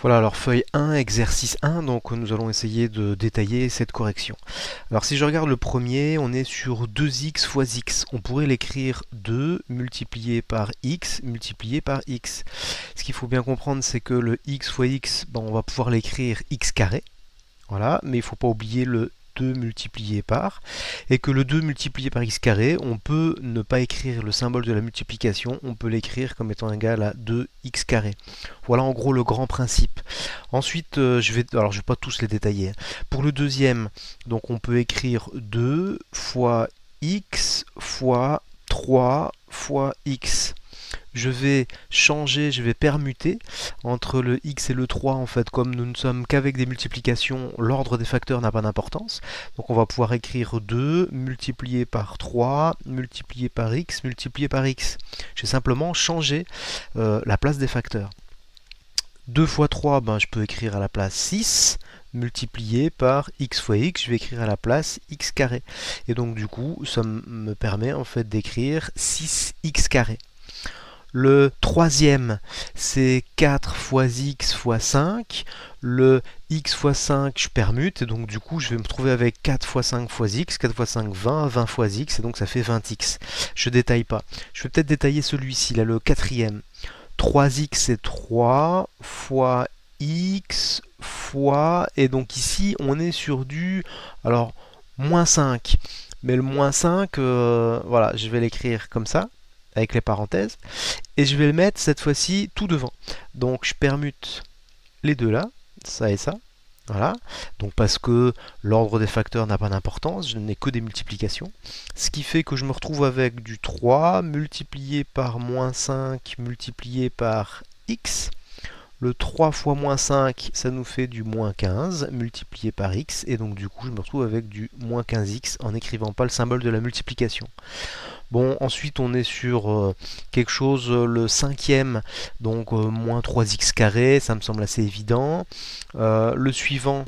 Voilà, alors feuille 1, exercice 1, donc nous allons essayer de détailler cette correction. Alors si je regarde le premier, on est sur 2x fois x. On pourrait l'écrire 2 multiplié par x multiplié par x. Ce qu'il faut bien comprendre, c'est que le x fois x, on va pouvoir l'écrire x carré. Voilà, mais il ne faut pas oublier le 2 multiplié par, et que le 2 multiplié par x carré, on peut ne pas écrire le symbole de la multiplication, on peut l'écrire comme étant égal à 2x carré. Voilà en gros le grand principe. Ensuite, je vais pas tous les détailler. Pour le deuxième, donc on peut écrire 2 fois x fois 3 fois x. Je vais changer, je vais permuter entre le x et le 3. En fait, comme nous ne sommes qu'avec des multiplications, l'ordre des facteurs n'a pas d'importance. Donc on va pouvoir écrire 2 multiplié par 3 multiplié par x multiplié par x. J'ai simplement changé la place des facteurs. 2 fois 3, je peux écrire à la place 6 multiplié par x fois x, je vais écrire à la place x carré. Et donc du coup, ça me permet en fait d'écrire 6x carré. Le troisième, c'est 4 fois x fois 5. Le x fois 5, je permute, et donc du coup, je vais me trouver avec 4 fois 5 fois x. 4 fois 5, 20, 20 fois x, et donc ça fait 20x. Je détaille pas. Je vais peut-être détailler celui-ci, là, le quatrième. 3x, c'est 3 fois x fois... Et donc ici, on est sur du... Alors, moins 5. Mais le moins 5, voilà, je vais l'écrire comme ça, avec les parenthèses. Et je vais le mettre cette fois-ci tout devant. Donc je permute les deux là, ça et ça. Voilà. Donc parce que l'ordre des facteurs n'a pas d'importance, je n'ai que des multiplications. Ce qui fait que je me retrouve avec du 3 multiplié par moins 5 multiplié par x. Le 3 fois moins 5, ça nous fait du moins 15 multiplié par x. Et donc du coup, je me retrouve avec du moins 15x en n'écrivant pas le symbole de la multiplication. Bon, ensuite on est sur quelque chose, le cinquième, donc moins 3x carré, ça me semble assez évident. Le suivant,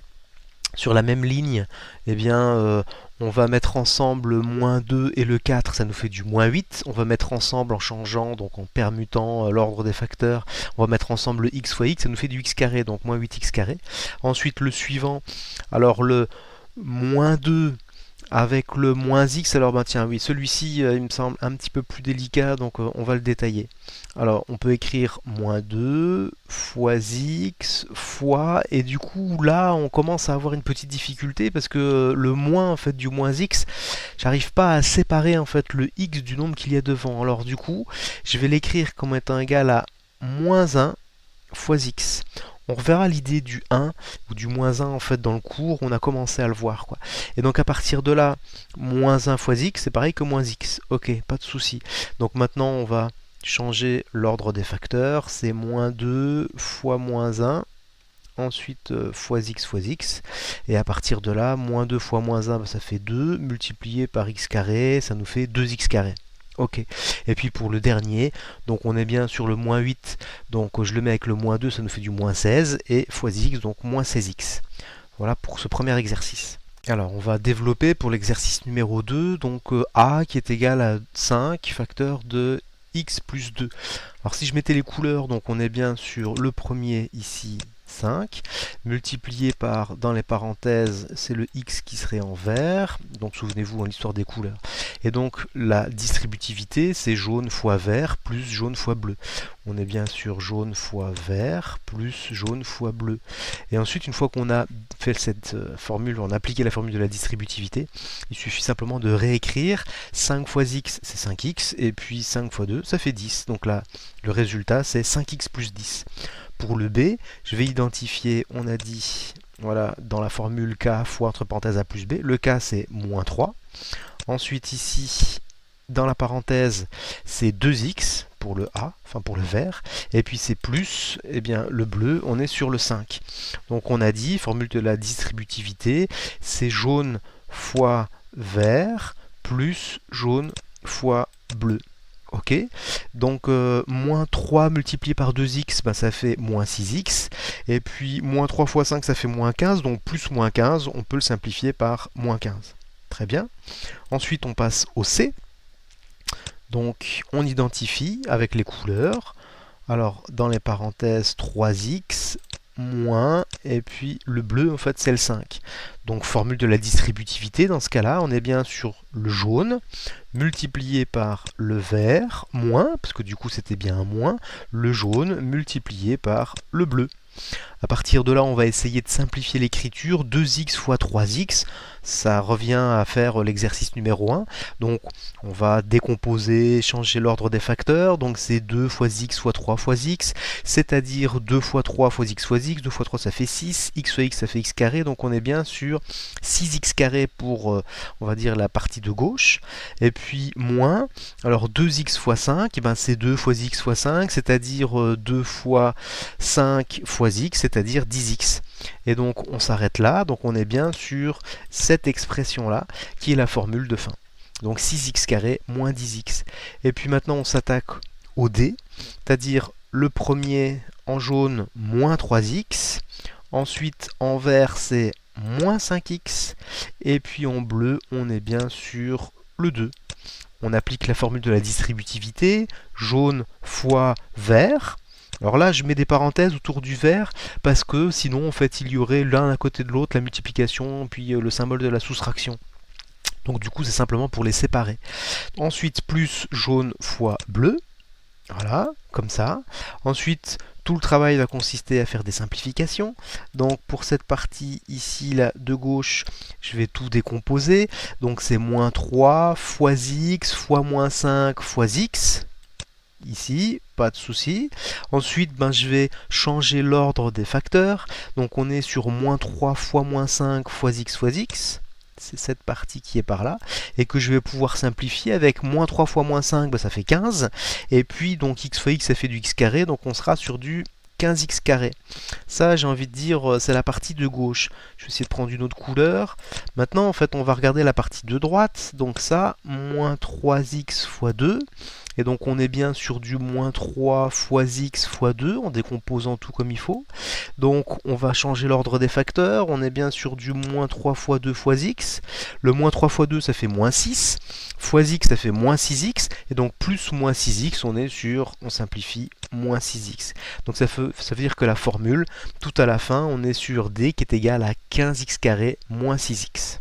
sur la même ligne, eh bien, on va mettre ensemble le moins 2 et le 4, ça nous fait du moins 8. On va mettre ensemble en changeant, donc en permutant l'ordre des facteurs, on va mettre ensemble le x fois x, ça nous fait du x carré, donc moins 8x carré. Ensuite le suivant, alors le moins 2 avec le moins x, alors tiens oui, celui-ci il me semble un petit peu plus délicat, donc on va le détailler. Alors on peut écrire moins 2 fois x fois, et du coup là on commence à avoir une petite difficulté parce que le moins en fait du moins x, j'arrive pas à séparer en fait le x du nombre qu'il y a devant. Alors du coup je vais l'écrire comme étant égal à moins 1 fois x. On reverra l'idée du 1 ou du moins 1 en fait dans le cours, on a commencé à le voir quoi. Et donc à partir de là, moins 1 fois x, c'est pareil que moins x. Ok, pas de souci. Donc maintenant on va changer l'ordre des facteurs, c'est moins 2 fois moins 1, ensuite fois x, et à partir de là, moins 2 fois moins 1, ça fait 2, multiplié par x carré, ça nous fait 2x carré. Ok, et puis pour le dernier, donc on est bien sur le moins 8, donc je le mets avec le moins 2, ça nous fait du moins 16, et fois x, donc moins 16x. Voilà pour ce premier exercice. Alors on va développer pour l'exercice numéro 2, donc a qui est égal à 5 facteur de x plus 2. Alors si je mettais les couleurs, donc on est bien sur le premier ici, 5, multiplié par, dans les parenthèses, c'est le x qui serait en vert, donc souvenez-vous en l'histoire des couleurs. Et donc la distributivité, c'est jaune fois vert plus jaune fois bleu. On est bien sur jaune fois vert plus jaune fois bleu. Et ensuite, une fois qu'on a fait cette formule, on a appliqué la formule de la distributivité, il suffit simplement de réécrire 5 fois x, c'est 5x, et puis 5 fois 2, ça fait 10. Donc là, le résultat, c'est 5x plus 10. Pour le b, je vais identifier, on a dit, voilà, dans la formule k fois entre parenthèses a plus b, le k c'est moins 3. Ensuite ici, dans la parenthèse, c'est 2x pour le A, enfin pour le vert, et puis c'est plus, eh bien le bleu, on est sur le 5. Donc on a dit, formule de la distributivité, c'est jaune fois vert plus jaune fois bleu. Ok, donc moins 3 multiplié par 2x, ça fait moins 6x, et puis moins 3 fois 5, ça fait moins 15, donc plus moins 15, on peut le simplifier par moins 15. Très bien. Ensuite, on passe au C. Donc, on identifie avec les couleurs. Alors, dans les parenthèses, 3x moins, et puis le bleu, en fait, c'est le 5. Donc, formule de la distributivité, dans ce cas-là, on est bien sur le jaune, multiplié par le vert, moins, parce que du coup, c'était bien un moins, le jaune, multiplié par le bleu. À partir de là, on va essayer de simplifier l'écriture. 2x fois 3x, ça revient à faire l'exercice numéro 1. Donc, on va décomposer, changer l'ordre des facteurs. Donc, c'est 2 fois x fois 3 fois x, c'est-à-dire 2 fois 3 fois x fois x. 2 fois 3, ça fait 6. X fois x, ça fait x carré. Donc, on est bien sur 6x carré pour, on va dire, la partie de gauche. Et puis, moins, alors 2x fois 5, et ben, c'est 2 fois x fois 5, c'est-à-dire 2 fois 5 fois x, c'est-à-dire 10x. Et donc on s'arrête là, donc on est bien sur cette expression-là, qui est la formule de fin. Donc 6x carré moins 10x. Et puis maintenant on s'attaque au d, c'est-à-dire le premier en jaune, moins 3x. Ensuite en vert c'est moins 5x. Et puis en bleu on est bien sur le 2. On applique la formule de la distributivité, jaune fois vert. Alors là, je mets des parenthèses autour du vert parce que sinon, en fait, il y aurait l'un à côté de l'autre la multiplication, puis le symbole de la soustraction. Donc du coup, c'est simplement pour les séparer. Ensuite, plus jaune fois bleu. Voilà, comme ça. Ensuite, tout le travail va consister à faire des simplifications. Donc pour cette partie ici, là, de gauche, je vais tout décomposer. Donc c'est moins 3 fois x fois moins 5 fois x. Ici, pas de souci. Ensuite, je vais changer l'ordre des facteurs. Donc on est sur moins 3 fois moins 5 fois x. C'est cette partie qui est par là. Et que je vais pouvoir simplifier avec moins 3 fois moins 5, ça fait 15. Et puis, donc x fois x, ça fait du x carré. Donc on sera sur du 15x carré. Ça, j'ai envie de dire, c'est la partie de gauche. Je vais essayer de prendre une autre couleur. Maintenant, en fait, on va regarder la partie de droite. Donc ça, moins 3x fois 2. Et donc on est bien sur du moins 3 fois x fois 2 en décomposant tout comme il faut. Donc on va changer l'ordre des facteurs. On est bien sur du moins 3 fois 2 fois x. Le moins 3 fois 2 ça fait moins 6. Fois x ça fait moins 6x. Et donc plus moins 6x on simplifie, moins 6x. Donc ça veut dire que la formule, tout à la fin, on est sur d qui est égal à 15x carré moins 6x.